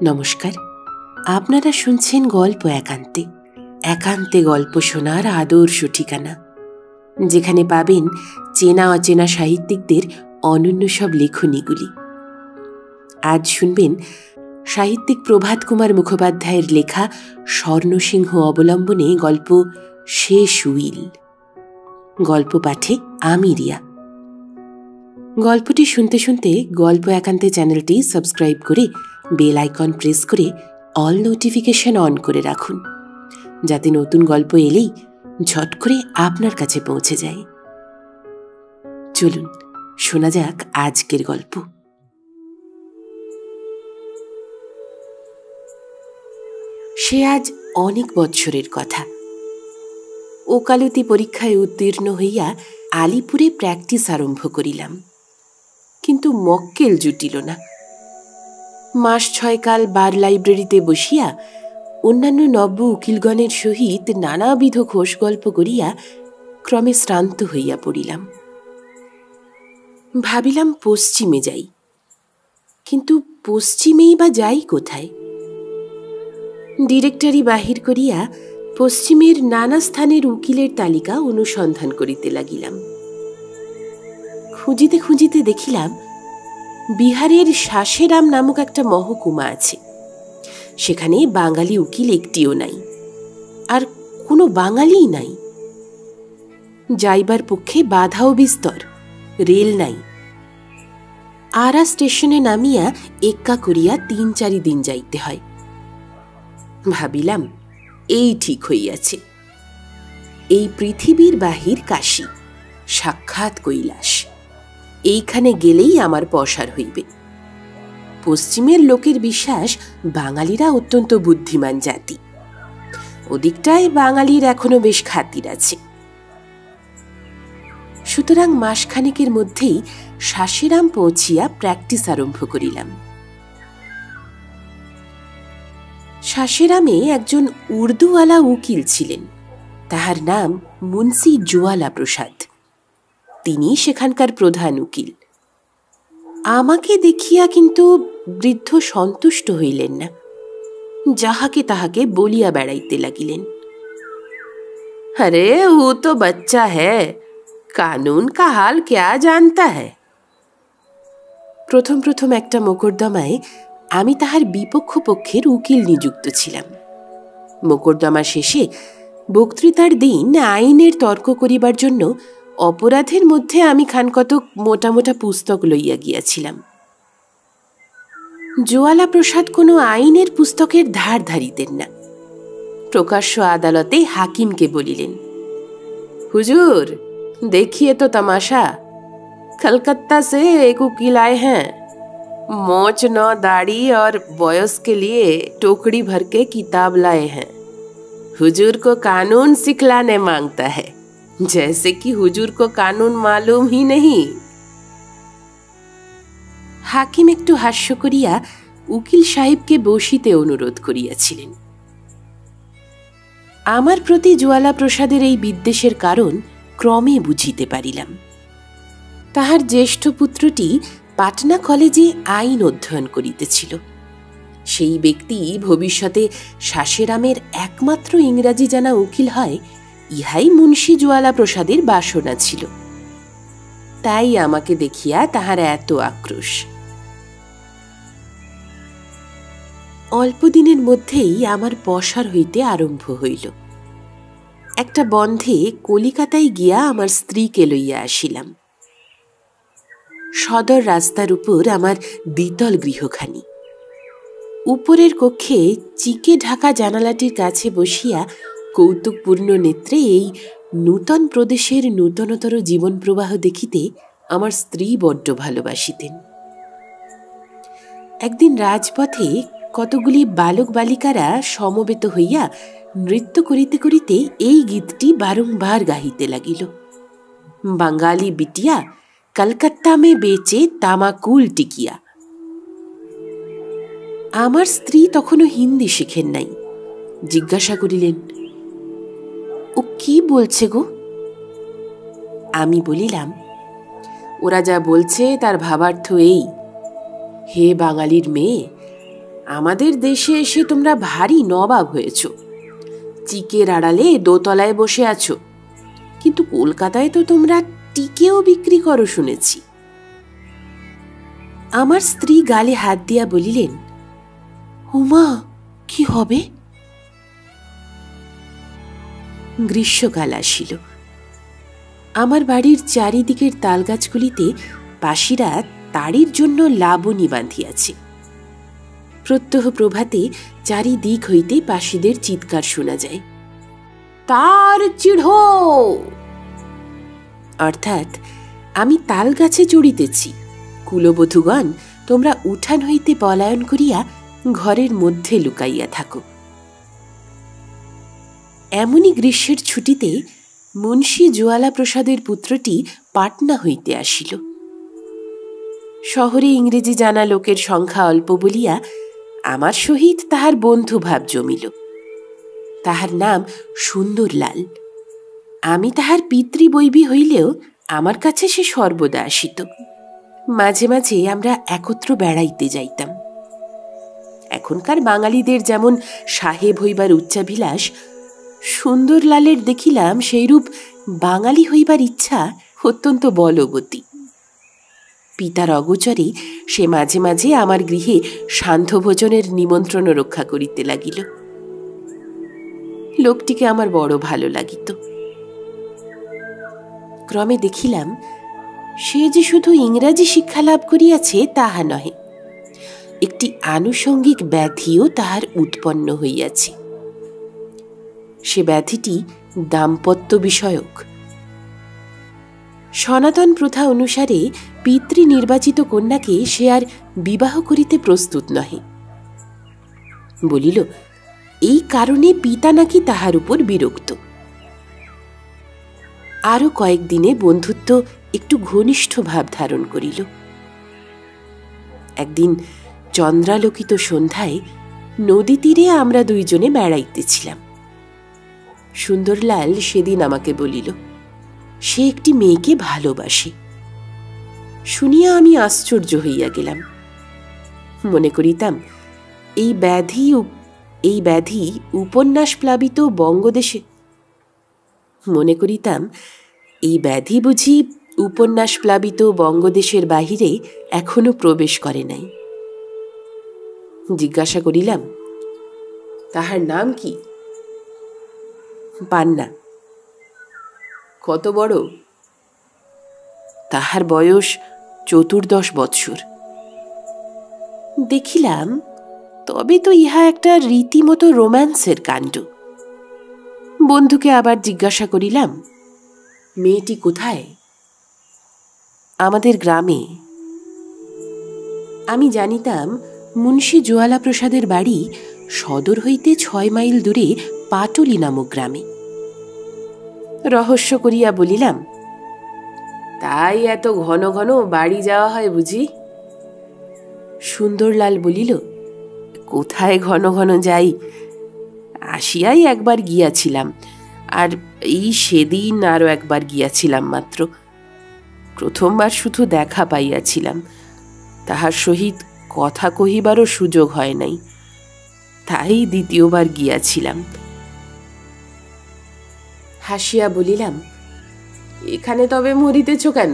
নমস্কার, আপনারা শুনছেন গল্প একান্তে। একান্তে গল্প শোনার আদর্শ ঠিকানা, যেখানে পাবেন চেনা অচেনা সাহিত্যিকদের অনন্য সব লেখনীগুলি। আজ শুনবেন সাহিত্যিক প্রভাত কুমার মুখোপাধ্যায়ের লেখা স্বর্ণসিংহ অবলম্বনে গল্প শেষ উইল। গল্প পাঠে আমি রিয়া। গল্পটি শুনতে শুনতে গল্প একান্তে চ্যানেলটি সাবস্ক্রাইব করে বেল আইকন প্রেস করে অল নোটিফিকেশন অন করে রাখুন, যাতে নতুন গল্প এলেই ঝট করে আপনার কাছে পৌঁছে যায়। চলুন শোনা যাক আজকের গল্প। সে আজ অনেক বৎসরের কথা। ওকালতি পরীক্ষায় উত্তীর্ণ হইয়া আলিপুরে প্র্যাকটিস আরম্ভ করিলাম, কিন্তু মক্কেল জুটিল না। মাস 6 কাল বার লাইব্রেরিতে বসিয়া অন্যান্য নব্য উকিলগণের সহিত নানাবিধ ঘোষ গল্প করিয়া ক্রমে শ্রান্ত হইয়া পড়িলাম। ভাবিলাম পশ্চিমে যাই, কিন্তু পশ্চিমেই বা যাই কোথায়? ডিরেক্টরি বাহির করিয়া পশ্চিমের নানা স্থানের উকিলের তালিকা অনুসন্ধান করিতে লাগিলাম। খুঁজিতে খুঁজিতে দেখিলাম বিহারের শাসেরাম নামক একটা মহকুমা আছে। সেখানে বাঙালি উকিল একটিও নাই, আর কোনো বাঙালিই নাই। যাইবার পক্ষে বাধাও বিস্তর, রেল নাই। আরা স্টেশনে নামিয়া এক্কা করিয়া 3-4 দিন যাইতে হয়। ভাবিলাম এই ঠিক হইয়াছে। এই পৃথিবীর বাহির কাশী, সাক্ষাৎ কৈলাস। এইখানে গেলেই আমার পসার হইবে। পশ্চিমের লোকের বিশ্বাস বাঙালিরা অত্যন্ত বুদ্ধিমান জাতি। ওদিকটায় বাঙালির এখনো বেশ খাতির আছে। সুতরাং মাসখানেকের মধ্যেই শাসেরাম পৌঁছিয়া প্র্যাকটিস আরম্ভ করিলাম। শাসেরামে একজন উর্দুওয়ালা উকিল ছিলেন, তাহার নাম মুন্সি জোয়ালা প্রসাদ। তিনি সেখানকার প্রধান উকিল। আমাকে দেখিয়া কিন্তু বৃদ্ধ সন্তুষ্ট হইলেন না, যাহাকে তাহাকে বলিয়া বেড়াইতে লাগিলেন, আরে ও তো বাচ্চা হ্যায়, কানুন কা হাল ক্যা জানতা হ্যায়। প্রথম প্রথম একটা মোকদ্দমায় আমি তাহার বিপক্ষ পক্ষের উকিল নিযুক্ত ছিলাম। মোকদ্দমা শেষে বক্তৃতার দিন আইনের তর্ক করিবার জন্য অপরাধের মধ্যে আমি খানকতক মোটা মোটা পুস্তক লইয়া গিয়াছিলাম। জোয়ালা প্রসাদ কোনো আইনের পুস্তকের ধার ধারিতেন না। প্রকাশ্য আদালতে হাকিমকে বলিলেন, হুজুর देखिए तो तमाशा, कलकत्ता से एक उकील आए हैं, मोच न दाढ़ी और बॉयस के लिए टोकरी भर के किताब लाए हैं। हुजूर को कानून सिखलाने मांगता है, जैसे कि हुजूर को कानून मालूम ही नहीं। হাকিম একটু হাস্য করিয়া উকিল সাহেবকে বসিতে অনুরোধ করিয়াছিলেন। আমার প্রতি জোয়ালা প্রসাদের এই বিদ্বেষের কারণ ক্রমে বুঝিতে পারিলাম। তাহার জ্যেষ্ঠ পুত্রটি পাটনা কলেজে আইন অধ্যয়ন করিতেছিল। সেই ব্যক্তি ভবিষ্যতে শাসেরামের একমাত্র ইংরাজি জানা উকিল হয়, ইহাই মুন্সি জোয়ালা প্রসাদের বাসনা ছিল। তাই আমাকে দেখিয়া তাহার এত আক্রোশ। অল্পদিনের মধ্যেই আমার পসার হইতে আরম্ভ হইল। একটা বন্ধে কলিকাতায় গিয়া আমার স্ত্রীকে লইয়া আসিলাম। সদর রাস্তার উপর আমার দ্বিতল গৃহখানি। উপরের কক্ষে চিকে ঢাকা জানালাটির কাছে বসিয়া কৌতুকপূর্ণ নেত্রে এই নূতন প্রদেশের নূতনতর জীবন প্রবাহ দেখিতে আমার স্ত্রী বড্ড ভালোবাসিতেন। একদিন রাজপথে কতগুলি বালক বালিকারা সমবেত হইয়া নৃত্য করিতে করিতে এই গীতটি বারংবার গাহিতে লাগিল, বাঙালি বিটিয়া কলকাতা মে বেচে তামাকুল টিকিয়া। আমার স্ত্রী তখনও হিন্দি শিখেন নাই। জিজ্ঞাসা করিলেন, ও কি বলছে গো? আমি বলিলাম, ওরা যা বলছে তার ভাবার্থ এই, হে বাঙালির মেয়ে, আমাদের দেশে এসে তোমরা ভারী নবাব হয়েছ, চিকের আড়ালে দোতলায় বসে আছো, কিন্তু কলকাতায় তো তোমরা টিকেও বিক্রি করো শুনেছি। আমার স্ত্রী গালে হাত দিয়া বলিলেন, উমা, কি হবে? গ্রীষ্মকাল আসিল। আমার বাড়ির চারিদিকের তালগাছগুলিতে পাশিরা তাড়ির জন্য লাবণী বাঁধিয়াছে। প্রত্যহ প্রভাতে চারিদিক হইতে পাশিদের চিৎকার শোনা যায়, তার চিড়ো, অর্থাৎ আমি তাল গাছে চড়িতেছি, কুলবধূগণ তোমরা উঠান হইতে পলায়ন করিয়া ঘরের মধ্যে লুকাইয়া থাকো। এমনই গ্রীষ্মের ছুটিতে মুন্সী জোয়ালা প্রসাদের পুত্রটি পাটনা হইতে আসিল। শহরে ইংরেজি জানা লোকের সংখ্যা অল্প বলিয়া আমার সহিত তাহার বন্ধুভাব জমিল। তাহার নাম সুন্দরলাল। আমি তাহার পিতৃবৈবী হইলেও আমার কাছে সে সর্বদা আসিত। মাঝে মাঝে আমরা একত্র বেড়াইতে যাইতাম। এখনকার বাঙালিদের যেমন সাহেব হইবার উচ্চাভিলাষ, সুন্দরলালের দেখিলাম সেইরূপ বাঙালি হইবার ইচ্ছা অত্যন্ত বলবতী। পিতার অগোচরে সে মাঝে মাঝে আমার গৃহে সান্ধ্যভোজনের নিমন্ত্রণ রক্ষা করিতে লাগিল। লোকটিকে আমার বড় ভালো লাগিত। ক্রমে দেখিলাম সে যে শুধু ইংরাজি শিক্ষা লাভ করিয়াছে তাহা নহে, একটি আনুষঙ্গিক ব্যাধিও তাহার উৎপন্ন হইয়াছে। সে ব্যাধিটি দাম্পত্য বিষয়ক। সনাতন প্রথা অনুসারে পিতৃ নির্বাচিত কন্যাকে সে আর বিবাহ করিতে প্রস্তুত নহে। বলিল, এই কারণে পিতা নাকি তাহার উপর বিরক্ত। আরো কয়েকদিনে বন্ধুত্ব একটু ঘনিষ্ঠ ভাব ধারণ করিল। একদিন চন্দ্রালোকিত সন্ধ্যায় নদী তীরে আমরা দুইজনে বেড়াইতেছিলাম। সুন্দরলাল সেদিন আমাকে বলিল, সে একটি মেয়েকে ভালোবাসে। শুনিয়া আমি আশ্চর্য হইয়া গেলাম। মনে করিতাম এই ব্যাধি উপন্যাস প্লাবিত বঙ্গদেশে বুঝি উপন্যাস প্লাবিত বঙ্গদেশের বাহিরে এখনো প্রবেশ করে নাই। জিজ্ঞাসা করিলাম, তাহার নাম কি? পান্না। কত বড়? তাহার বয়স 14 বৎসর। দেখিলাম তবে তো ইহা একটা রীতিমতো রোম্যান্সের কাণ্ড। বন্ধুকে আবার জিজ্ঞাসা করিলাম, মেয়েটি কোথায়? আমাদের গ্রামে। আমি জানিতাম মুন্সী জোয়ালা প্রসাদের বাড়ি সদর হইতে 6 মাইল দূরে পাটলি নামক গ্রামে। রহস্য করিয়া বলিলাম, তাই এত ঘন ঘন বাড়ি যাওয়া হয় বুঝি? সুন্দরলাল বলিল, কোথায় ঘন ঘন যাই, আসিয়াই একবার গিয়াছিলাম, আর এই সেদিন আরো একবার গিয়াছিলাম মাত্র। প্রথমবার শুধু দেখা পাইয়াছিলাম, তাহার সহিত কথা কহিবারও সুযোগ হয় নাই, তাই দ্বিতীয়বার গিয়াছিলাম। হাসিয়া বলিলাম, এখানে তবে মরিতেছ কেন?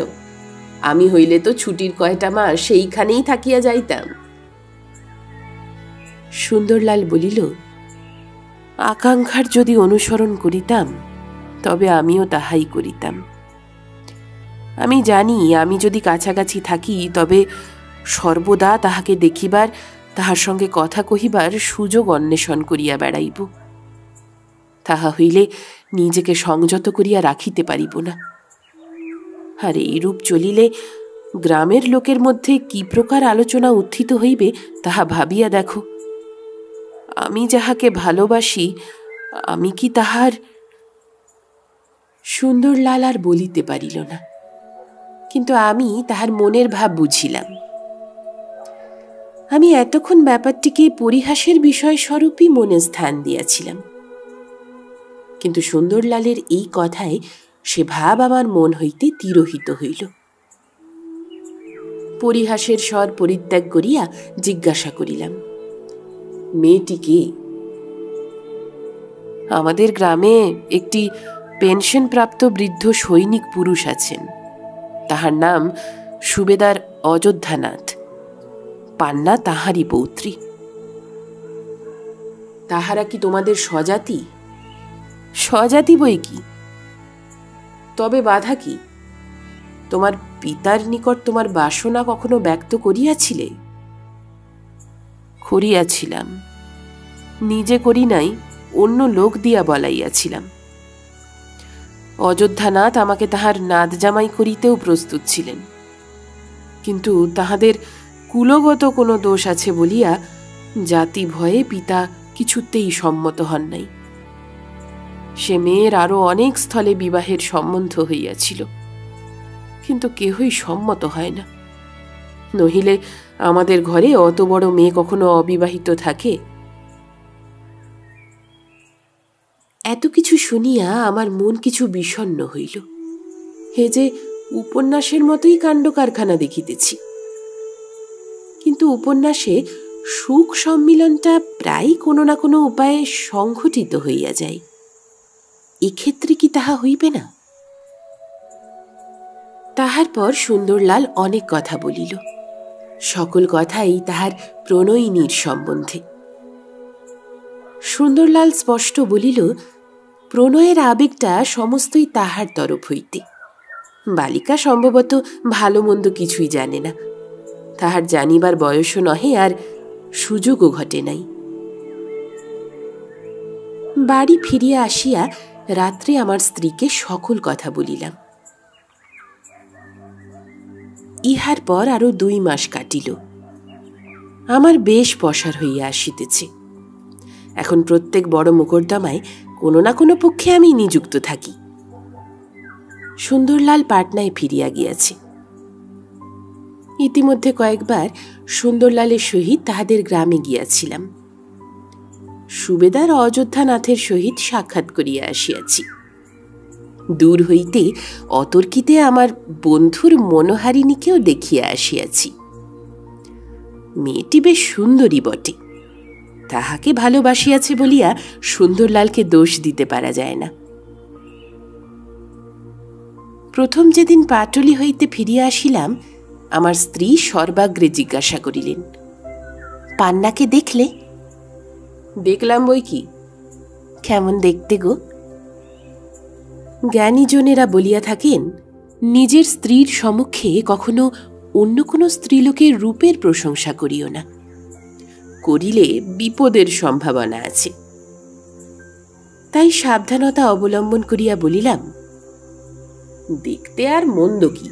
আমি হইলে তো ছুটির কয়টা মাস সেইখানেই থাকিয়া যাইতাম। সুন্দরলাল বলিল, আকাঙ্ক্ষার যদি অনুসরণ করিতাম তবে আমিও তাহাই করিতাম। আমি জানি আমি যদি কাছাকাছি থাকি তবে সর্বদা তাহাকে দেখিবার, তাহার সঙ্গে কথা কহিবার সুযোগ অন্বেষণ করিয়া বেড়াইব। তাহা হইলে নিজেকে সংযত করিয়া রাখিতে পারিব না। আর এইরূপ চলিলে গ্রামের লোকের মধ্যে কি প্রকার আলোচনা উত্থিত হইবে তাহা ভাবিয়া দেখো। আমি যাহাকে ভালোবাসি, আমি কি তাহার... সুন্দরলাল আর বলিতে পারিল না, কিন্তু আমি তাহার মনের ভাব বুঝিলাম। আমি এতক্ষণ ব্যাপারটিকে পরিহাসের বিষয় স্বরূপই মনে স্থান দিয়াছিলাম, কিন্তু সুন্দরলালের এই কথায় সে ভাব আমার মন হইতে তিরোহিত হইল। পরিহাসের স্বর পরিত্যাগ করিয়া জিজ্ঞাসা করিলাম, মেয়েটি কে? আমাদের গ্রামে একটি পেনশনপ্রাপ্ত বৃদ্ধ সৈনিক পুরুষ আছেন। তাহার নাম সুবেদার অযোধ্যানাথ। পান্না তাহারই পৌত্রী। তাহারা কি তোমাদের স্বজাতি? স্বজাতি বই কি, তবে বাধা কি? তোমার পিতার নিকট তোমার বাসনা কখনো ব্যক্ত করিয়াছিলে? করিয়াছিলাম, নিজে করি নাই, অন্য লোক দিয়া বলাইয়াছিলাম। অযোধ্যানাথ আমাকে তাহার নাত জামাই করিতেও প্রস্তুত ছিলেন, কিন্তু তাহাদের কুলগত কোনো দোষ আছে বলিয়া জাতি ভয়ে পিতা কিছুতেই সম্মত হন নাই। সে মেয়ের আরো অনেক স্থলে বিবাহের সম্বন্ধ হইয়াছিল, কিন্তু কেহই সম্মত হয় না। নহিলে আমাদের ঘরে অত বড় মেয়ে কখনো অবিবাহিত থাকে? এত কিছু শুনিয়া আমার মন কিছু বিষণ্ণ হইল। হে যে উপন্যাসের মতোই কাণ্ড কারখানা দেখিতেছি, কিন্তু উপন্যাসে সুখ সম্মিলনটা প্রায় কোনো না কোনো উপায়ে সংঘটিত হইয়া যায়। এক্ষেত্রে কি তাহা হইবে না? তাহার পর সুন্দরলাল অনেক কথা বলিল, সকল কথাই তাহার প্রণয়িনীর সম্বন্ধে। সুন্দরলাল স্পষ্ট বলিল, প্রণয়ের আবেগটা সমস্তই তাহার তরফ হইতে। বালিকা সম্ভবত ভালো মন্দ কিছুই জানে না, তাহার জানিবার বয়সও নহে, আর সুযোগও ঘটে নাই। বাড়ি ফিরিয়া আসিয়া রাত্রে আমার স্ত্রীকে সকল কথা বলিলাম। ইহার পর আরো 2 মাস কাটিল। আমার বেশ পসার হইয়া আসিতেছে। এখন প্রত্যেক বড় মোকদ্দমায় কোনো না কোনো পক্ষে আমি নিযুক্ত থাকি। সুন্দরলাল পাটনায় ফিরিয়া গিয়াছে। ইতিমধ্যে কয়েকবার সুন্দরলালের সহিত তাহাদের গ্রামে গিয়াছিলাম। সুবেদার অযোধ্যানাথের সহিত সাক্ষাৎ করিয়া আসিয়াছি। দূর হইতে অতর্কিতে আমার বন্ধুর মনোহারিণীকেও দেখিয়া আসিয়াছি। মেয়েটি বেশ সুন্দরী বটে। তাহাকে ভালোবাসিয়াছে বলিয়া সুন্দরলালকে দোষ দিতে পারা যায় না। প্রথম যেদিন পাটলি হইতে ফিরিয়া আসিলাম, আমার স্ত্রী সর্বাগ্রে জিজ্ঞাসা করিলেন, পান্নাকে দেখলে? দেখলাম বই কি। কেমন দেখতে গো? জ্ঞানীজনেরা বলিয়া থাকেন, নিজের স্ত্রীর সম্মুখে কখনো অন্য কোনো স্ত্রীলোকের রূপের প্রশংসা করিও না, করিলে বিপদের সম্ভাবনা আছে। তাই সাবধানতা অবলম্বন করিয়া বলিলাম, দেখতে আর মন্দ কি?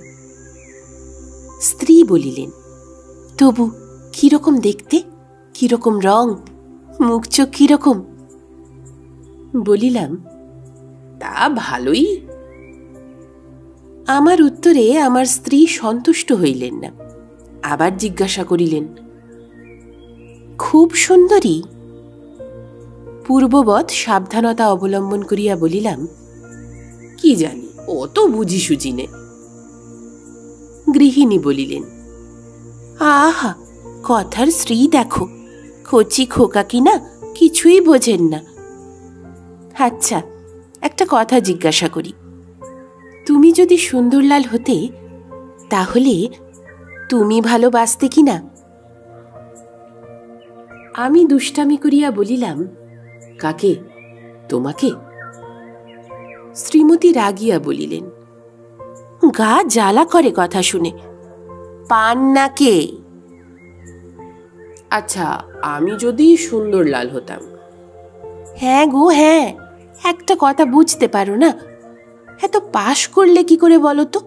স্ত্রী বলিলেন, তবু কিরকম দেখতে, কিরকম রং, মুখ চোখ কিরকম? বলিলাম, তা ভালোই। আমার উত্তরে আমার স্ত্রী সন্তুষ্ট হইলেন না, আবার জিজ্ঞাসা করিলেন, খুব সুন্দরী? পূর্ববৎ সাবধানতা অবলম্বন করিয়া বলিলাম, কি জানি, অত বুঝি সুঝি নে। গৃহিণী বলিলেন, আহা, কথার স্ত্রী দেখো, কচি খোকা কিনা, কিছুই বোঝেন না। আচ্ছা, একটা কথা জিজ্ঞাসা করি, তুমি যদি সুন্দরলাল হতে, তাহলে তুমি ভালোবাসতে কিনা? আমি দুষ্টামি করিয়া বলিলাম, কাকে? তোমাকে? শ্রীমতী রাগিয়া বলিলেন, গা জ্বালা করে কথা শুনে, পান্নাকে। আচ্ছা, আমি যদি সুন্দরলাল হতাম? হ্যাঁ গো হ্যাঁ, একটা কথা বুঝতে পারো না, এত পাশ করলে কি করে বলো তো?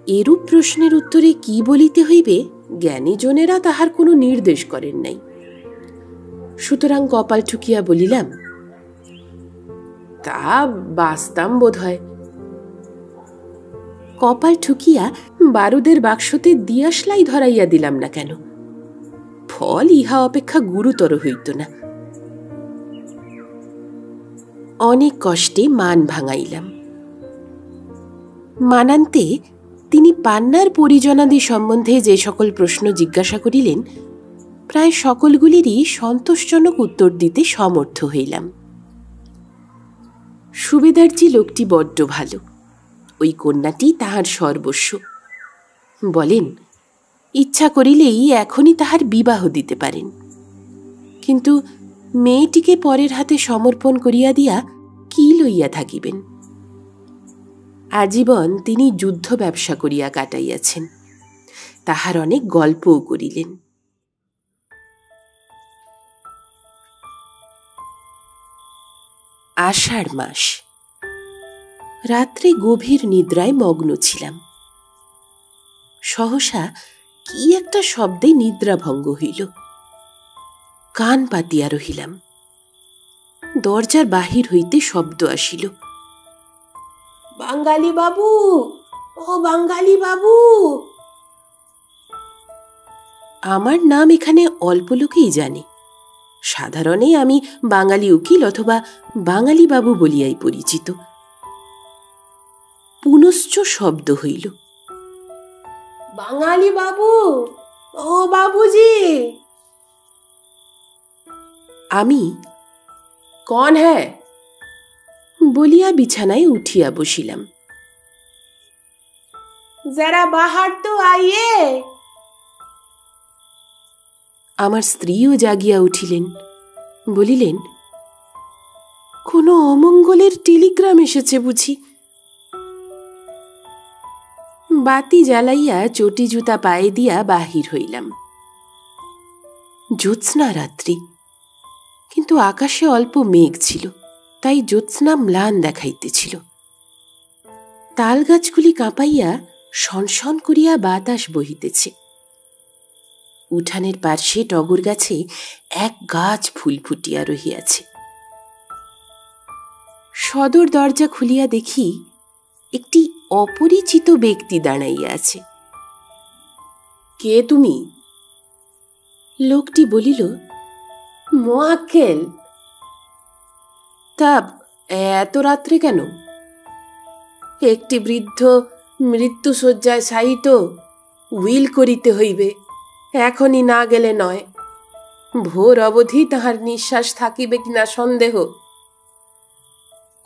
এরূপ প্রশ্নের উত্তরে কি বলিতে হইবে জ্ঞানীজনেরা তাহার কোনো নির্দেশ করেন নাই। সুতরাং কপাল ঠুকিয়া বলিলাম, তা বাস্তাম বোধ হয়। কপাল ঠুকিয়া বারুদের বাক্সতে দিয়াশলাই ধরাইয়া দিলাম না কেন? ফল ইহা অপেক্ষা গুরুতর হইত না। অনেক কষ্টে মান ভাঙাইলাম। মানান্তে তিনি পান্নার পরিজনাদি সম্বন্ধে যে সকল প্রশ্ন জিজ্ঞাসা করিলেন, প্রায় সকলগুলিরই সন্তোষজনক উত্তর দিতে সমর্থ হইলাম। সুবেদারজি লোকটি বড্ড ভালো, ওই কন্যাটি তাহার সর্বস্ব। বলেন, ইচ্ছা করিলেই এখনই তাহার বিবাহ দিতে পারেন, কিন্তু মেয়েটিকে পরের হাতে সমর্পণ করিয়া দিয়া কি লইয়া থাকিবেন? আজীবন তিনি যুদ্ধ ব্যবসা করিয়া কাটাইয়াছেন, তাহার অনেক গল্পও করিলেন। আষাঢ় মাস। রাত্রে গভীর নিদ্রায় মগ্ন ছিলাম। সহসা কি একটা শব্দে নিদ্রা ভঙ্গ হইল। কান পাতিয়া রহিলাম। দরজার বাহির হইতে শব্দ আসিল, বাঙালি বাবু, ও বাঙালি বাবু। আমার নাম এখানে অল্প লোকেই জানে। সাধারণে আমি বাঙালি উকিল অথবা বাঙালি বাবু বলিয়াই পরিচিত। পুনশ্চ শব্দ হইল, বাঙালি বাবু, ও বাবুজি। আমি কন হ্যাঁ বলিয়া বিছানায় উঠিয়া বসিলাম। যারা বাহার তো আইয়ে। আমার স্ত্রীও জাগিয়া উঠিলেন, বলিলেন, কোনো অমঙ্গলের টেলিগ্রাম এসেছে বুঝি। বাতি জ্বালাইয়া চটি জুতা পায়ে দিয়া বাহির হইলাম। জ্যোৎস্না রাত্রি, কিন্তু আকাশে অল্প মেঘ ছিল, তাই জ্যোৎস্না ম্লান দেখাইতেছিল। তাল গাছগুলি কাঁপাইয়া শনশন করিয়া বাতাস বহিতেছে। উঠানের পার্শ্বে টগর গাছে এক গাছ ফুল ফুটিয়া রহিয়াছে। সদর দরজা খুলিয়া দেখি একটি অপরিচিত ব্যক্তি দাঁড়াইয়া আছে। কে তুমি? লোকটি বলিল, মোয়াক্কেল। তা এত রাত্রে কেন? একটি বৃদ্ধ মৃত্যুশয্যায় শায়িত, উইল করিতে হইবে, এখনই না গেলে নয়। ভোর অবধি তাহার নিঃশ্বাস থাকিবে কিনা সন্দেহ।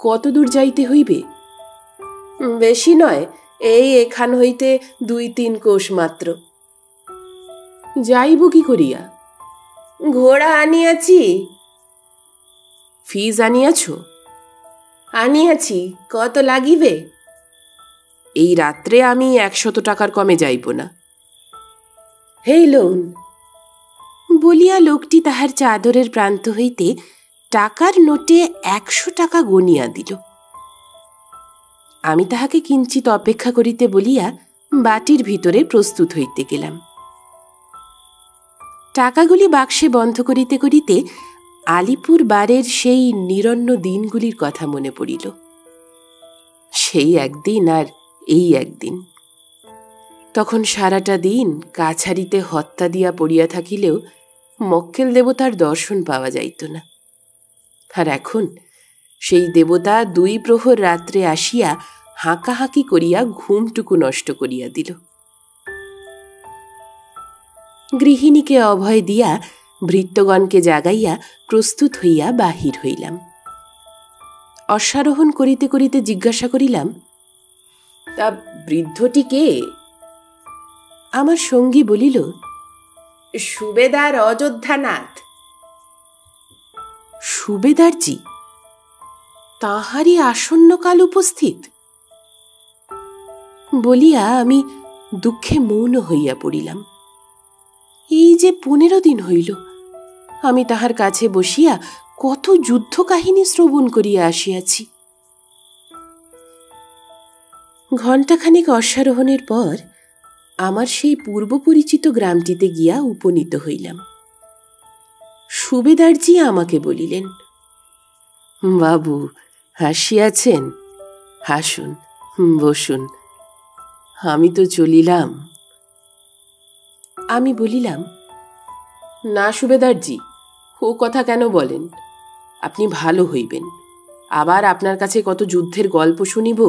কত দূর যাইতে হইবে? বেশি নয়, এই এখান হইতে 2-3 কোষ মাত্র। যাইব কি করিয়া? ঘোড়া আনিয়াছি। ফিজ আনিয়াছ? আনিয়াছি। কত লাগিবে? এই রাত্রে আমি 100 টাকার কমে যাইব না। হেই লোন বলিয়া লোকটি তাহার চাদরের প্রান্ত হইতে টাকার নোটে 100 টাকা গনিয়া দিল। আমি তাহাকে কিঞ্চিত অপেক্ষা করিতে বলিয়া বাটির ভিতরে প্রস্তুত হইতে গেলাম। টাকাগুলি বাক্সে বন্ধ করিতে করিতে আলিপুর বারের সেই নিরন্ন দিনগুলির কথা মনে পড়িল। সেই একদিন আর এই একদিন। তখন সারাটা দিন কাছারিতে হত্যা দিয়া পড়িয়া থাকিলেও মক্কেল দেবতার দর্শন পাওয়া যাইত না। আর এখন সেই দেবতা 2 প্রহর রাত্রে আসিয়া হাঁকাহাঁকি করিয়া ঘুমটুকু নষ্ট করিয়া দিল। গৃহিণীকে অভয় দিয়া ভৃত্যগণকে জাগাইয়া প্রস্তুত হইয়া বাহির হইলাম। অশ্বারোহণ করিতে করিতে জিজ্ঞাসা করিলাম, তা বৃদ্ধটি কে? আমার সঙ্গী বলিল, সুবেদার অযোধ্যানাথ। সুবেদারজি? তাহারই আসন্নকাল উপস্থিত বলিয়া আমি দুঃখে মৌন হইয়া পড়িলাম। এই যে 15 দিন হইল আমি তাহার কাছে বসিয়া কত যুদ্ধ কাহিনী শ্রবণ করিয়া আসিয়াছি। ঘণ্টাখানিক অশ্বারোহণের পর আমার সেই পূর্ব পরিচিত গ্রামটিতে গিয়া উপনীত হইলাম। সুবেদারজি আমাকে বলিলেন, বাবু হাসিয়াছেন? হাসুন, বসুন, আমি তো চলিলাম। আমি বলিলাম, না সুবেদারজি, ও কথা কেন বলেন? আপনি ভালো হইবেন, আবার আপনার কাছে কত যুদ্ধের গল্প শুনিব।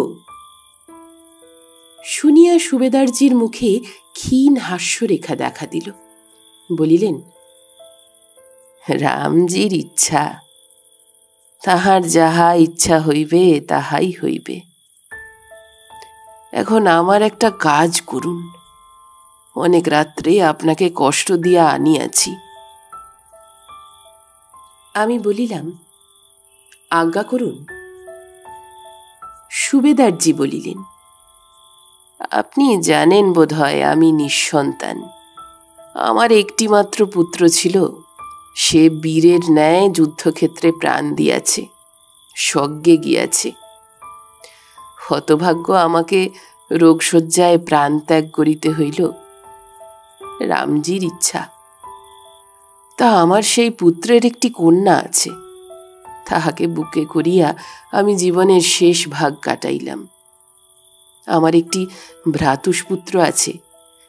শুনিয়া সুবেদারজির মুখে ক্ষীণ হাস্যরেখা দেখা দিল। বলিলেন, রামজির ইচ্ছা, তাহার যাহা ইচ্ছা হইবে তাহাই হইবে। এখন আমার একটা কাজ করুন, অনেক রাত্রে আপনাকে কষ্ট দিয়া আনিয়াছি। আমি বলিলাম, আজ্ঞা করুন। সুবেদারজি বলিলেন, আপনি জানেন বোধ হয় আমি নিঃসন্তান। আমার একটি মাত্র পুত্র ছিল, সে বীরের ন্যায় যুদ্ধক্ষেত্রে প্রাণ দিয়াছে, স্বর্গে গিয়াছে। হতভাগ্য আমাকে রোগশয্যায় প্রাণ ত্যাগ করিতে হইল। রামজির ইচ্ছা। তা আমার সেই পুত্রের একটি কন্যা আছে, তাহাকে বুকে করিয়া আমি জীবনের শেষ ভাগ কাটাইলাম। আমার একটি ভ্রাতুষ্পুত্র আছে,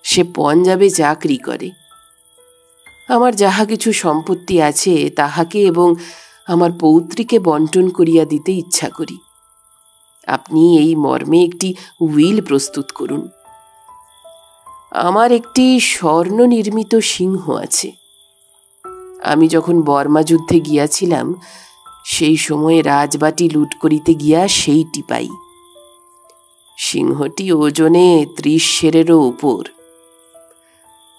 সে পঞ্জাবে চাকরি করে। আমার যাহা কিছু সম্পত্তি আছে তাহাকে এবং আমার পৌত্রীকে বন্টন করিয়া দিতে ইচ্ছা করি। আপনি এই মর্মে একটি উইল প্রস্তুত করুন। আমার একটি স্বর্ণ নির্মিত সিংহ আছে। আমি যখন বর্মা যুদ্ধে গিয়াছিলাম, সেই সময়ে রাজবাটি লুট করিতে গিয়া সেইটি পাই। সিংহটি ওজনে 30 সেরেরও উপর।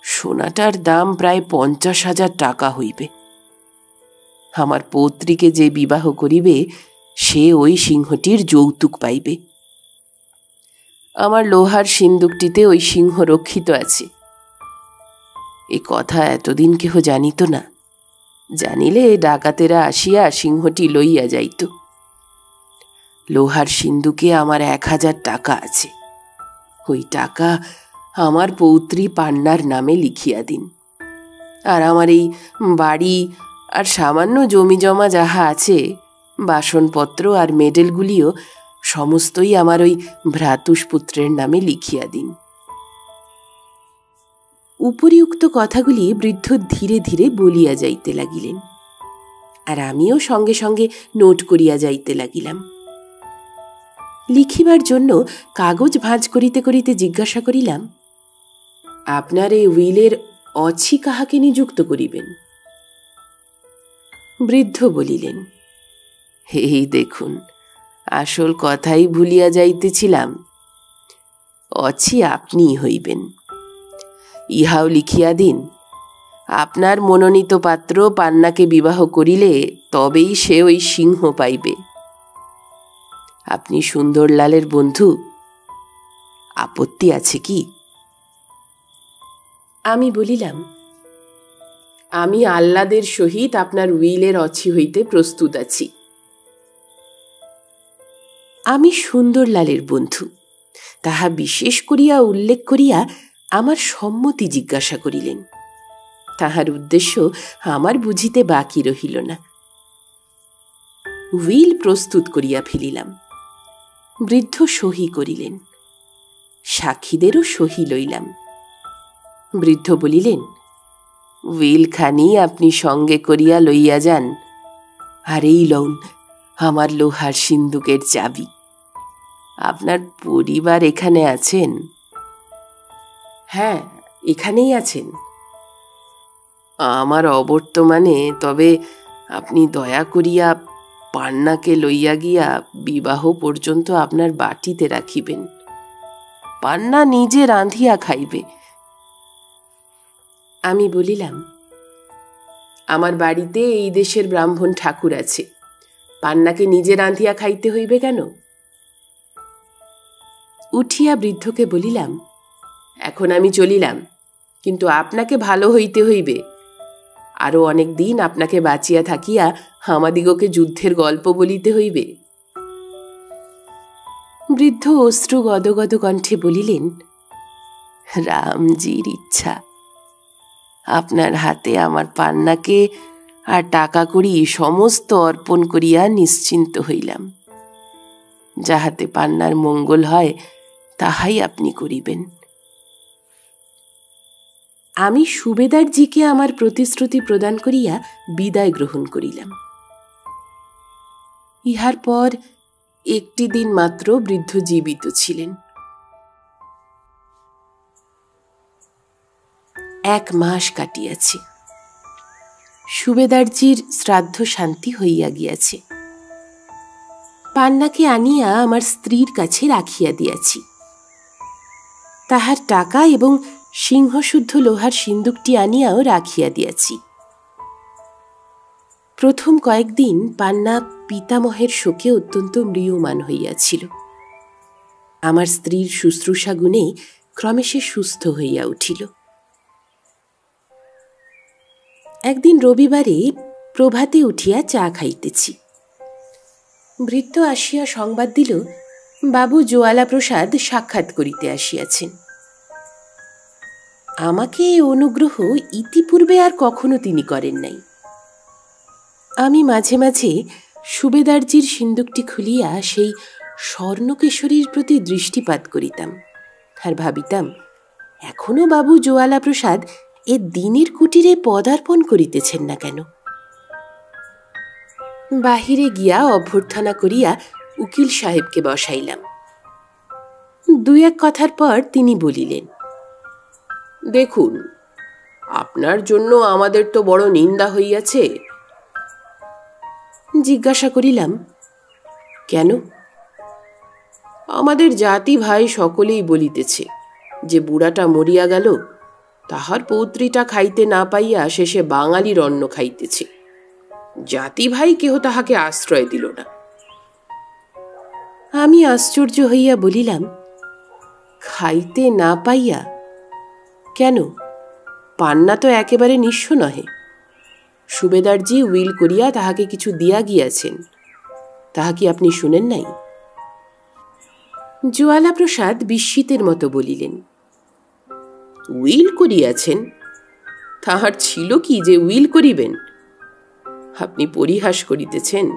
সোনাটার দাম প্রায় 50,000 টাকা হইবে। আমার পৌত্রীকে যে বিবাহ করিবে সে ওই সিংহটির যৌতুক পাইবে। আমার লোহার সিন্দুকটিতে ওই সিংহ রক্ষিত আছে। এ কথা এতদিন কেহ জানিত না, জানিলে ডাকাতেরা আসিয়া সিংহটি লইয়া যাইত। লোহার সিন্দুকে আমার 1000 টাকা আছে। ওই টাকা আমার পৌত্রী পান্নার নামে লিখিয়া দিন। আর আমার এই বাড়ি আর সামান্য জমি জমা যাহা আছে, বাসনপত্র আর মেডেলগুলিও সমস্তই আমার ওই ভ্রাতুষ্পুত্রের নামে লিখিয়া দিন। উপরিউক্ত কথাগুলি বৃদ্ধ ধীরে ধীরে বলিয়া যাইতে লাগিলেন, আর আমিও সঙ্গে সঙ্গে নোট করিয়া যাইতে লাগিলাম। লিখিবার জন্য কাগজ ভাঁজ করিতে করিতে জিজ্ঞাসা করিলাম, আপনার এই উইলের অছি কাহাকে নিযুক্ত করিবেন? বৃদ্ধ বলিলেন, এই দেখুন, আসল কথাই ভুলিয়া যাইতেছিলাম। অছি আপনিই হইবেন। ইহাও লিখিয়া দিন, আপনার মনোনীত পাত্র পান্নাকে বিবাহ করিলে তবেই সে ওই সিংহ পাইবে। আপনি সুন্দরলালের বন্ধু, আপত্তি আছে কি? আমি বলিলাম, আমি আহ্লাদের সহিত আপনার উইলের অছি হইতে প্রস্তুত আছি। আমি সুন্দরলালের বন্ধু, তাহা বিশেষ করিয়া উল্লেখ করিয়া আমার সম্মতি জিজ্ঞাসা করিলেন। তাহার উদ্দেশ্য আমার বুঝিতে বাকি রহিল না। উইল প্রস্তুত করিয়া ফেলিলাম। বৃদ্ধ সহি করিলেন। সাক্ষীদেরও সহি লইলাম। বৃদ্ধ বলিলেন, উইলখানি আপনি সঙ্গে করিয়া লইয়া যান, আর এই লউন আমার লোহার সিন্দুকের চাবি। আপনার পরিবার এখানে আছেন? হ্যাঁ, এখানেই আছেন। আমার অবর্তমানে, তবে আপনি দয়া করিয়া পান্নাকে লইয়া গিয়া বিবাহ পর্যন্ত আপনার বাটিতে রাখিবেন। পান্না নিজে রাঁধিয়া খাইবে। আমি বলিলাম, আমার বাড়িতে এই দেশের ব্রাহ্মণ ঠাকুর আছে, পান্নাকে নিজে রাঁধিয়া খাইতে হইবে কেন? উঠিয়া বৃদ্ধকে বলিলাম, এখন আমি চলিলাম, কিন্তু আপনাকে ভালো হইতে হইবে। আরো অনেক দিন আপনাকে বাঁচিয়া থাকিয়া আমাদিগকে যুদ্ধের গল্প বলিতে হইবে। বৃদ্ধ অশ্রু গদগদ কণ্ঠে বলিলেন, রামজির ইচ্ছা। আপনার হাতে আমার পান্নাকে আর টাকা কড়ি সমস্ত অর্পণ করিয়া নিশ্চিন্ত হইলাম। যাহাতে পান্নার মঙ্গল হয় তাহাই আপনি করিবেন। আমি সুবেদারজিকে আমার প্রতিশ্রুতি প্রদান করিয়া বিদায় গ্রহণ করিলাম। ইহার পর একটি দিন মাত্র বৃদ্ধ জীবিত ছিলেন। 1 মাস কাটিয়াছে। সুবেদারজির শ্রাদ্ধ শান্তি হইয়া গিয়াছে। পান্নাকে আনিয়া আমার স্ত্রীর কাছে রাখিয়া দিয়াছি। তাহার টাকা এবং সিংহশুদ্ধ লোহার সিন্দুকটি আনিয়াও রাখিয়া দিয়াছি। প্রথম কয়েকদিন পান্না পিতামহের শোকে অত্যন্ত ম্রিয়মান হইয়াছিল। আমার স্ত্রীর শুশ্রূষা গুণে ক্রমে সে সুস্থ হইয়া উঠিল। একদিন রবিবারে প্রভাতে উঠিয়া চা খাইতেছি। ভৃত্য আসিয়া সংবাদ দিল, বাবু জোয়ালা প্রসাদ সাক্ষাৎ করিতে আসিয়াছেন। আমাকে এই অনুগ্রহ ইতিপূর্বে আর কখনো তিনি করেন নাই। আমি মাঝে মাঝে সুবেদারজির সিন্দুকটি খুলিয়া সেই স্বর্ণকেশরীর প্রতি দৃষ্টিপাত করিতাম আর ভাবিতাম, এখনো বাবু জোয়ালা প্রসাদ এ দিনের কুটিরে পদার্পণ করিতেছেন না কেন? বাহিরে গিয়া অভ্যর্থনা করিয়া উকিল সাহেবকে বসাইলাম। দুই এক কথার পর তিনি বলিলেন, দেখুন, আপনার জন্য আমাদের তো বড় নিন্দা হইয়াছে। জিজ্ঞাসা করিলাম, কেন? আমাদের জাতি ভাই সকলেই বলিতেছে যে বুড়াটা মরিয়া গেল, তাহার পৌত্রীটা খাইতে না পাইয়া শেষে বাঙালির অন্ন খাইতেছে। জাতি ভাই কেহ তাহাকে আশ্রয় দিল না। আমি আশ্চর্য হইয়া বলিলাম, খাইতে না পাইয়া? কেন? পান্না তো একেবারে নিঃস্ব নহে। সুবেদারজি উইল করিয়া তাহাকে কিছু দিয়া গিয়াছেন, তাহা কি আপনি শুনেন নাই? জোয়ালা প্রসাদ বিস্মিতের মতো বলিলেন, উইল করিয়াছেন? তাহার ছিল কি যে উইল করিবেন? আপনি পরিহাস করিতেছেন।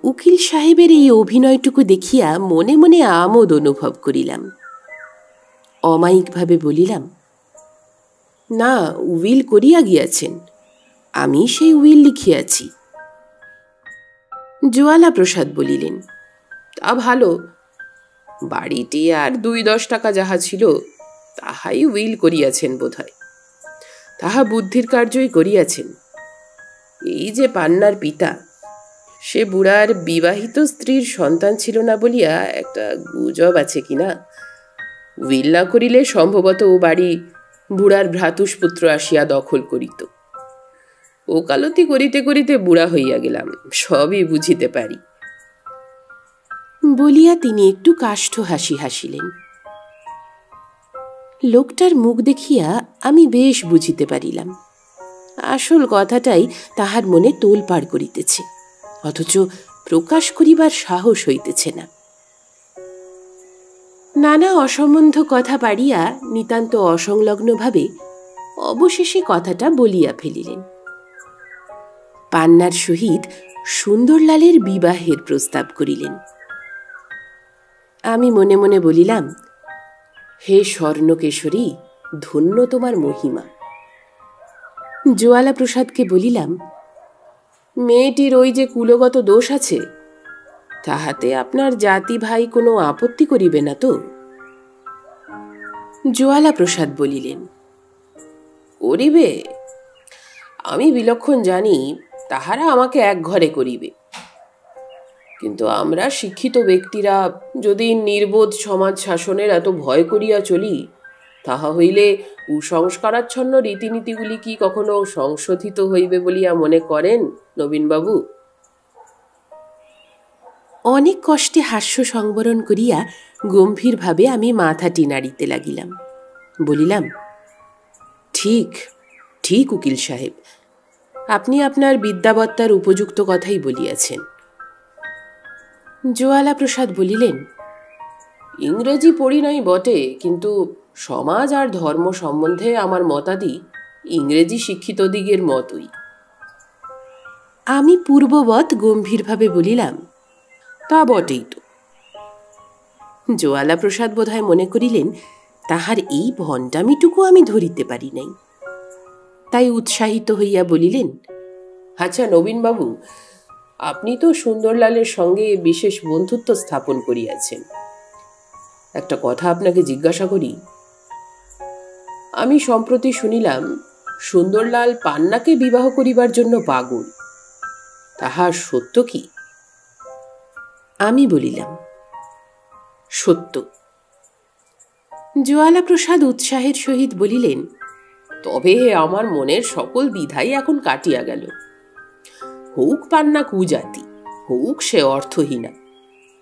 উকিল সাহেবের এই অভিনয়টুকু দেখিয়া মনে মনে আমোদ অনুভব করিলাম। অমায়িকভাবে বলিলাম, না, উইল করিয়া গিয়াছেন, আমি সেই উইল লিখিয়াছি। জোয়ালা প্রসাদ বলিলেন, তা ভালো। বাড়িটি আর 2-10 টাকা যাহা ছিল তাহাই উইল করিয়াছেন বোধহয়। তাহা বুদ্ধির কার্যই করিয়াছেন। এই যে পান্নার পিতা, সে বুড়ার বিবাহিত স্ত্রীর সন্তান ছিল না বলিয়া একটা গুজব আছে কিনা। উইল না করিলে সম্ভবত ও বাড়ি বুড়ার ভ্রাতুষ্পুত্র আসিয়া দখল করিত। ওকালতি করিতে করিতে বুড়া হইয়া গেলাম, সবই বুঝিতে পারি। বলিয়া তিনি একটু কাষ্ঠ হাসি হাসিলেন। লোকটার মুখ দেখিয়া আমি বেশ বুঝিতে পারিলাম আসল কথাটাই তাহার মনে তোলপাড় করিতেছে, অথচ প্রকাশ করিবার সাহস হইতেছে না। নানা অসম্বন্ধ কথা পাড়িয়া নিতান্ত অসংলগ্নভাবে অবশেষে কথাটা বলিয়া ফেলিলেন। পান্নার সহিত সুন্দরলালের বিবাহের প্রস্তাব করিলেন। আমি মনে মনে বলিলাম, হে স্বর্ণকেশরী, ধন্য তোমার মহিমা। জোয়ালা প্রসাদকে বলিলাম, মেয়েটির ওই যে কুলগত দোষ আছে, তাহাতে আপনার জাতি ভাই কোনো আপত্তি করিবে না তো? জোয়ালা প্রসাদ বলিলেন, করিবে। আমি বিলক্ষণ জানি তাহারা আমাকে এক ঘরে করিবে, কিন্তু আমরা শিক্ষিত ব্যক্তিরা যদি নির্বোধ সমাজ শাসনের এত ভয় করিয়া চলি, তাহা হইলে কুসংস্কারাচ্ছন্ন রীতিনীতিগুলি কি কখনো সংশোধিত হইবে বলিয়া মনে করেন নবীনবাবু? অনেক কষ্টে হাস্য সংবরণ করিয়া গম্ভীরভাবে আমি মাথাটি নাড়িতে লাগিলাম। বলিলাম, ঠিক ঠিক উকিল সাহেব, আপনি আপনার বিদ্যাবত্তার উপযুক্ত কথাই বলিয়াছেন। জোয়ালা প্রসাদ বলিলেন, ইংরেজি পড়ি নাই বটে, কিন্তু সমাজ আর ধর্ম সম্বন্ধে আমার মতাদি ইংরেজি শিক্ষিত দিগের মতই। আমি পূর্ববৎ গম্ভীরভাবে বলিলাম, তা বটেই তো। জোয়ালা প্রসাদ বোধহয় মনে করিলেন তাহার এই ভণ্ডামিটুকু আমি ধরিতে পারি নাই, তাই উৎসাহিত হইয়া বলিলেন, আচ্ছা নবীনবাবু, আপনি তো সুন্দরলালের সঙ্গে বিশেষ বন্ধুত্ব স্থাপন করিয়াছেন। একটা কথা আপনাকে জিজ্ঞাসা করি। আমি সম্প্রতি শুনিলাম সুন্দরলাল পান্নাকে বিবাহ করিবার জন্য পাগল, তাহা সত্য কি? আমি বলিলাম, সত্য। জোয়ালা প্রসাদ উৎসাহের সহিত বলিলেন, তবে আমার মনের সকল দ্বিধাই এখন কাটিয়া গেল। হউক পান্না কুজাতি, হউক সে অর্থহীনা,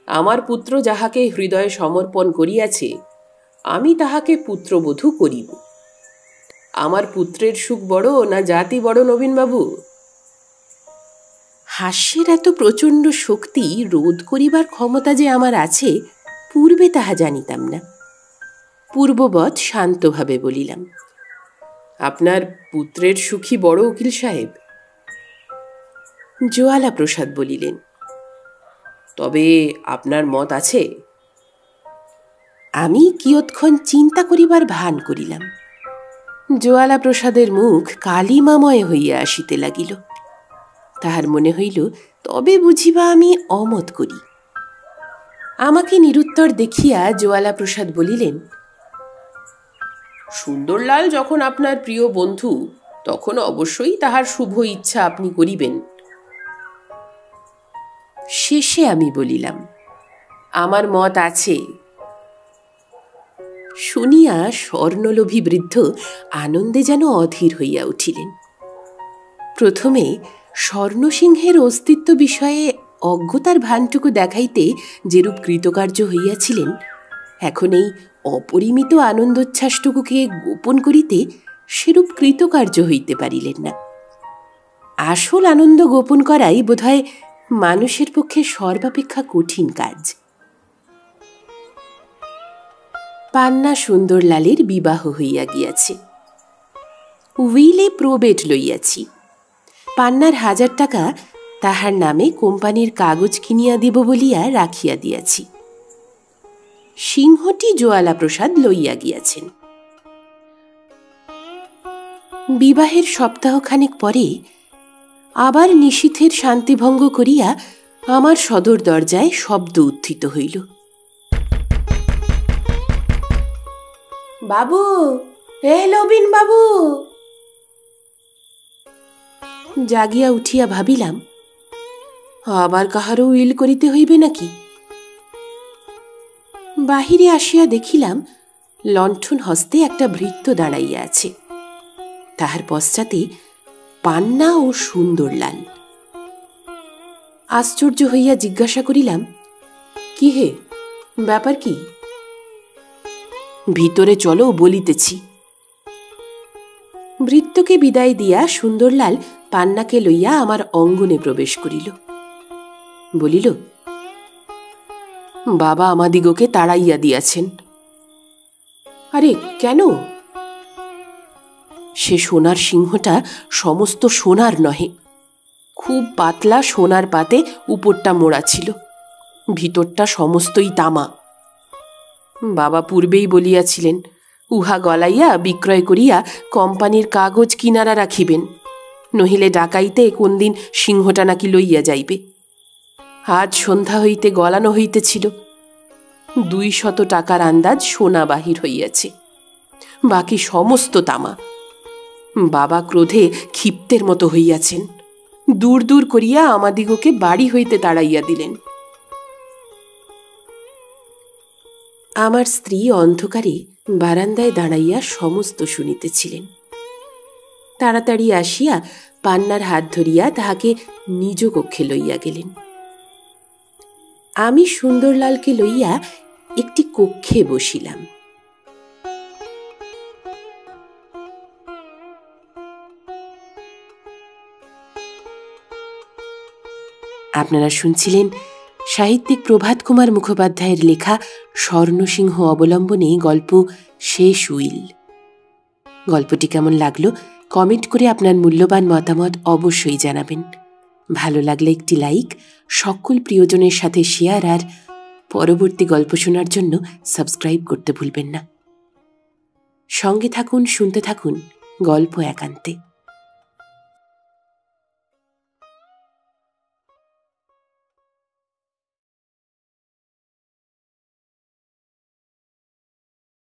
আমার পুত্র যাহাকে হৃদয়ে সমর্পণ করিয়াছে, আমি তাহাকে পুত্রবধূ করিব। আমার পুত্রের সুখ বড় না জাতি বড় নবীনবাবু? হাস্যের এত প্রচণ্ড শক্তি রোধ করিবার ক্ষমতা যে আমার আছে, পূর্বে তাহা জানিতাম না। পূর্ববৎ শান্তভাবে বলিলাম, আপনার পুত্রের সুখী বড় উকিল সাহেব? জোয়ালা প্রসাদ বলিলেন, তবে আপনার মত আছে? আমি কিয়ৎক্ষণ চিন্তা করিবার ভান করিলাম। জোয়ালা প্রসাদের মুখ কালিমাময় হইয়া আসিতে লাগিল। তাহার মনে হইল, তবে বুঝিবা আমি অমত করি। আমাকে নিরুত্তর দেখিয়া জোয়ালা প্রসাদ বলিলেন, সুন্দরলাল যখন আপনার প্রিয় বন্ধু, তখন অবশ্যই তাহার শুভ ইচ্ছা আপনি করিবেন। শেষে আমি বলিলাম, আমার মত আছে। শুনিয়া স্বর্ণলোভী বৃদ্ধ আনন্দে যেন অধীর হইয়া উঠিলেন। প্রথমে স্বর্ণসিংহের অস্তিত্ব বিষয়ে অজ্ঞতার ভানটুকু দেখাইতে যেরূপ কৃতকার্য হইয়াছিলেন, এখন এই অপরিমিত আনন্দোচ্ছ্বাসটুকুকে গোপন করিতে সেরূপ কৃতকার্য হইতে পারিলেন না। আসল আনন্দ গোপন করাই বোধহয় মানুষের পক্ষে সর্বাপেক্ষা কঠিন কাজ। পান্না সুন্দরলালের বিবাহ হইয়া গিয়াছে। Willey probate লইয়াছি। পান্নার 1000 টাকা তাহার নামে কোম্পানির কাগজ কিনিয়া দিব বলিয়া রাখিয়া দিয়াছি। সিংহটি জোয়ালা প্রসাদ লইয়া গিয়াছেন। বিবাহের সপ্তাহখানেক পরে আবার নিশীথের শান্তিভঙ্গ করিয়া আমার সদর দরজায় শব্দ উত্থিত হইল। বাবু, এ নবীন বাবু। জাগিয়া উঠিয়া ভাবিলাম, আবার কাহারও উইল করিতে হইবে নাকি। বাহিরে আসিয়া দেখিলাম, লণ্ঠন হস্তে একটা ভৃত্য দাঁড়াইয়া আছে। তাহার পশ্চাতে পান্না ও সুন্দরলাল। আশ্চর্য হইয়া জিজ্ঞাসা করিলাম, কি হে, ব্যাপার কি? ভিতরে চলো, বলিতেছি। ভৃত্যকে বিদায় দিয়া সুন্দরলাল পান্নাকে লইয়া আমার অঙ্গনে প্রবেশ করিল। বলিল, বাবা আমাদিগকে তাড়াইয়া দিয়াছেন। আরে কেন? সে সোনার সিংহটা সমস্ত সোনার নহে, খুব পাতলা সোনার পাতে উপরটা মোড়া ছিল, ভিতরটা সমস্তই তামা। বাবা পূর্বেই বলিয়াছিলেন, উহা গলাইয়া বিক্রয় করিয়া কোম্পানির কাগজ কিনারা রাখিবেন, নহিলে ডাকাইতে কোন দিন সিংহটা নাকি লইয়া যাইবে। আজ সন্ধ্যা হইতে গলানো হইতেছিল। 200 টাকার আন্দাজ সোনা বাহির হইয়াছে, বাকি সমস্ত তামা। বাবা ক্রোধে ক্ষিপ্তের মতো হইয়াছেন, দূর দূর করিয়া আমাদিগকে বাড়ি হইতে তাড়াইয়া দিলেন। আমার স্ত্রী অন্ধকারে বারান্দায় দাঁড়াইয়া সমস্ত শুনিতেছিলেন। তাড়াতাড়ি আসিয়া পান্নার হাত ধরিয়া তাহাকে নিজ কক্ষে লইয়া গেলেন। আমি সুন্দরলালকে লইয়া একটি কক্ষে বসিলাম। আপনারা শুনছিলেন সাহিত্যিক প্রভাত কুমার মুখোপাধ্যায়ের লেখা স্বর্ণসিংহ অবলম্বনে গল্প শেষ উইল। গল্পটি কেমন লাগলো কমেন্ট করে আপনার মূল্যবান মতামত অবশ্যই জানাবেন। ভালো লাগলে একটি লাইক, সকল প্রিয়জনের সাথে শেয়ার, আর পরবর্তী গল্প শোনার জন্য সাবস্ক্রাইব করতে ভুলবেন না। সঙ্গে থাকুন, শুনতে থাকুন গল্প একান্তে।